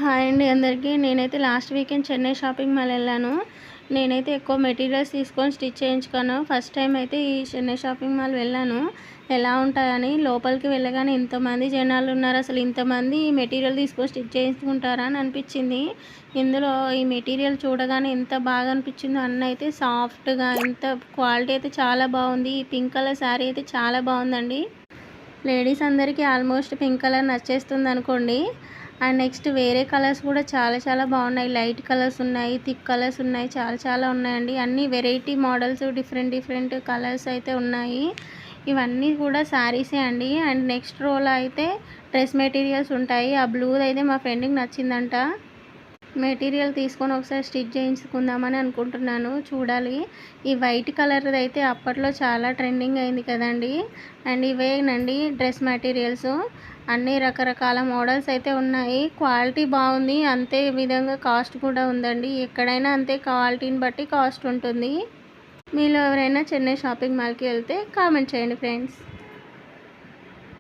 Hi అండి అందరికీ. నేనైతే last weekend Chennai shopping mall వెళ్ళాను. నేనైతే ఎక్కువ మెటీరియల్స్ తీసుకొని స్టిచ్ చేయించుకున్నాను. ఫస్ట్ టైం అయితే ఈ చెన్నై షాపింగ్ మాల్ వెళ్ళాను. ఎలా ఉంటాయని లోపలికి వెళ్ళగానే ఇంతమంది జనాలు ఉన్నారు. అసలు ఇంతమంది మెటీరియల్ తీసుకొని స్టిచ్ చేయించుకుంటారా అని అనిపించింది. ఇందులో ఈ మెటీరియల్ చూడగానే ఎంత బాగా అనిపించిందో, అన్న అయితే సాఫ్ట్గా, ఎంత క్వాలిటీ అయితే చాలా బాగుంది. ఈ పింక్ కలర్ శారీ అయితే చాలా బాగుందండి. లేడీస్ అందరికీ ఆల్మోస్ట్ పింక్ కలర్ నచ్చేస్తుంది అనుకోండి. అండ్ నెక్స్ట్ వేరే కలర్స్ కూడా చాలా చాలా బాగున్నాయి. లైట్ కలర్స్ ఉన్నాయి, థిక్ కలర్స్ ఉన్నాయి, చాలా చాలా ఉన్నాయండి. అన్ని variety models, different different colours అయితే ఉన్నాయి. ఇవన్నీ కూడా శారీసే అండి. అండ్ నెక్స్ట్ రోలో అయితే డ్రెస్ మెటీరియల్స్ ఉంటాయి. ఆ బ్లూది అయితే మా ఫ్రెండ్కి నచ్చిందంట. మెటీరియల్ తీసుకొని ఒకసారి స్టిచ్ చేయించుకుందామని అనుకుంటున్నాను. చూడాలి. ఈ వైట్ కలర్ది అయితే అప్పట్లో చాలా ట్రెండింగ్ అయింది కదండి. అండ్ ఇవేనండి డ్రెస్ మెటీరియల్స్. అన్ని రకరకాల మోడల్స్ అయితే ఉన్నాయి. క్వాలిటీ బాగుంది, అంతే విధంగా కాస్ట్ కూడా ఉందండి. ఎక్కడైనా అంతే క్వాలిటీని బట్టి కాస్ట్ ఉంటుంది. మీలో ఎవరైనా చెన్నై షాపింగ్ మాల్కి వెళ్తే కామెంట్ చేయండి ఫ్రెండ్స్.